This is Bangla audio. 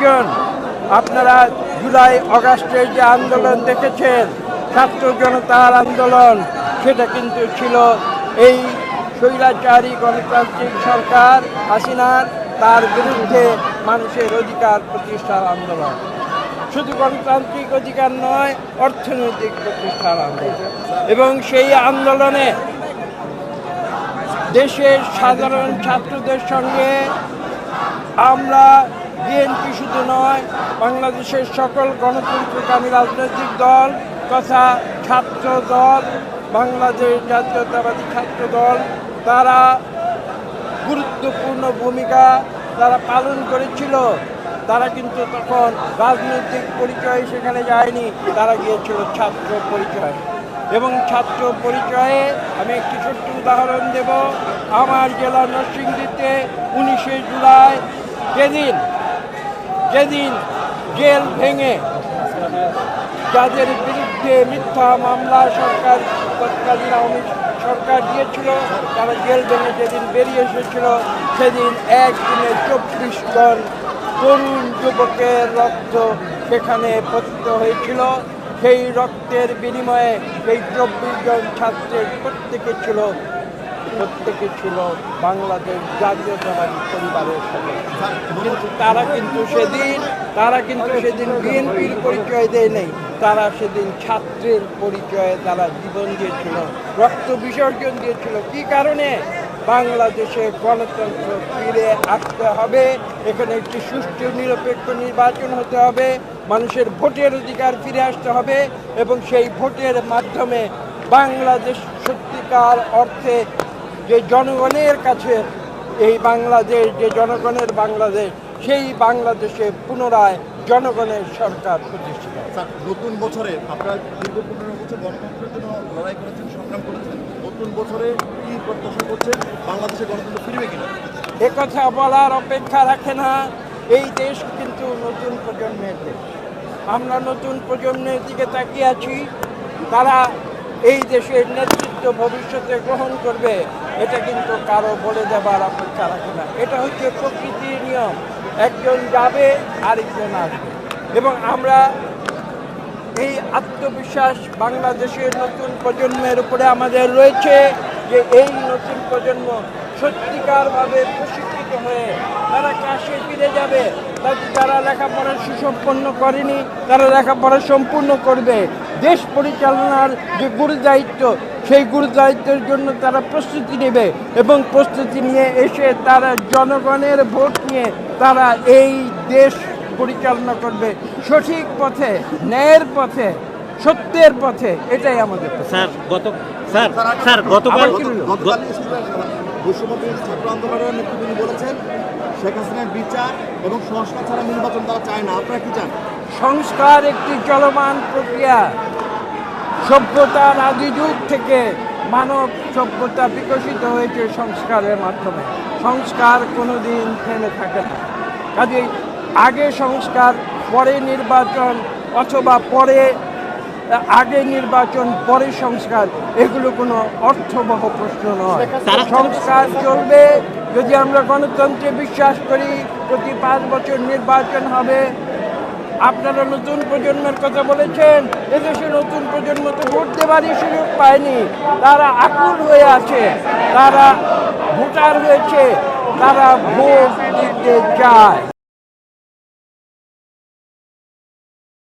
প্রয়োজন। আপনারা জুলাই আগস্টের যে আন্দোলন দেখেছেন, ছাত্র জনতার আন্দোলন, সেটা কিন্তু ছিল এই স্বৈরাচারী গণতান্ত্রিক সরকার হাসিনার তার বিরুদ্ধে মানুষের অধিকার প্রতিষ্ঠার আন্দোলন। শুধু গণতান্ত্রিক অধিকার নয়, অর্থনৈতিক প্রতিষ্ঠার আন্দোলন। এবং সেই আন্দোলনে দেশের সাধারণ ছাত্রদের সঙ্গে আমরা বিএনপি শুধু নয়, বাংলাদেশের সকল গণতন্ত্রকামী রাজনৈতিক দল তথা ছাত্র দল, বাংলাদেশ জাতীয়তাবাদী ছাত্র দল, তারা গুরুত্বপূর্ণ ভূমিকা তারা পালন করেছিল। তারা কিন্তু তখন রাজনৈতিক পরিচয় সেখানে যায়নি, তারা গিয়েছিল ছাত্র পরিচয়। এবং ছাত্র পরিচয়ে আমি একটি ছোট্ট উদাহরণ দেব। আমার জেলা নরসিংদীতে 19শে জুলাই যেদিন জেল ভেঙে যাদের বিরুদ্ধে মিথ্যা মামলা তৎকালীন আওয়ামী সরকার দিয়েছিল, তারা জেল ভেঙে যেদিন বেরিয়ে এসেছিল, সেদিন একদিনে 24 জন তরুণ যুবকের রক্ত সেখানে পতিত হয়েছিল। সেই রক্তের বিনিময়ে সেই 24 জন ছাত্রের প্রত্যেকে ছিল বাংলাদেশ জাতীয়তাবাদী পরিবারের সদস্য। কিন্তু তারা কিন্তু সেদিন বিএনপির পরিচয় দেয় নেই, তারা সেদিন ছাত্রের পরিচয়ে তারা জীবন দিয়েছিল, রক্ত বিসর্জন দিয়েছিল। কি কারণে? বাংলাদেশে গণতন্ত্র ফিরে আসতে হবে, এখানে একটি সুষ্ঠু নিরপেক্ষ নির্বাচন হতে হবে, মানুষের ভোটের অধিকার ফিরে আসতে হবে এবং সেই ভোটের মাধ্যমে বাংলাদেশ সত্যিকার অর্থে যে জনগণের কাছে এই বাংলাদেশ, যে জনগণের বাংলাদেশ, সেই বাংলাদেশে পুনরায় জনগণের সরকার প্রতিষ্ঠিত। নতুন বছরে আপনারা দীর্ঘ 15 বছর গণতন্ত্রের জন্য লড়াই করেছেন, সংগ্রাম করেছেন, নতুন বছরে কি প্রত্যাশা করছেন? বাংলাদেশে গণতন্ত্র ফিরবে কিনা? একথা বলার অপেক্ষা রাখে না। এই দেশ কিন্তু নতুন প্রজন্মের দেশ। আমরা নতুন প্রজন্মের দিকে তাকিয়ে আছি। তারা এই দেশের নেতৃত্ব ভবিষ্যতে গ্রহণ করবে, এটা কিন্তু কারো বলে দেবার অপেক্ষা রাখে না। এটা হচ্ছে প্রকৃতির নিয়ম, একজন যাবে আরেকজন আসবে। এবং আমরা এই আত্মবিশ্বাস বাংলাদেশের নতুন প্রজন্মের উপরে আমাদের রয়েছে যে এই নতুন প্রজন্ম সত্যিকারভাবে প্রশিক্ষিত হয়ে তারা ক্লাসে ফিরে যাবে। যারা লেখাপড়া সুসম্পন্ন করেনি তারা লেখাপড়া সম্পূর্ণ করবে। দেশ পরিচালনার যে গুরুদায়িত্ব, সেই গুরুদায়িত্বের জন্য তারা প্রস্তুতি নেবে এবং প্রস্তুতি নিয়ে এসে তারা জনগণের ভোট নিয়ে তারা এই দেশ পরিচালনা করবে সঠিক পথে, ন্যায়ের পথে, সত্যের পথে। এটাই আমাদের গতকাল বৈষম্যবিরোধী ছাত্র আন্দোলনের নেতৃত্বে বলেছেন শেখ হাসিনার বিচার এবং সংস্কার ছাড়া নির্বাচন তারা চায় না। আপনারা কি চান? সংস্কার একটি চলমান প্রক্রিয়া। সভ্যতার আদি যুগ থেকে মানব সভ্যতা বিকশিত হয়েছে সংস্কারের মাধ্যমে। সংস্কার কোনোদিন থেমে থাকে না। কাজেই আগে সংস্কার, পরে নির্বাচন, অথবা আগে নির্বাচন পরে সংস্কার, এগুলো কোনো অর্থবহ প্রশ্ন নয়। সংস্কার চলবে যদি আমরা গণতন্ত্রে বিশ্বাস করি। প্রতি 5 বছর নির্বাচন হবে। আপনারা নতুন প্রজন্মের কথা বলেছেন, এদেশে নতুন প্রজন্ম তো ভোট দেবারই সুযোগ পায়নি। তারা আকুল হয়ে আছে, তারা ভোটার হয়েছে, তারা ভোট দিতে চায়।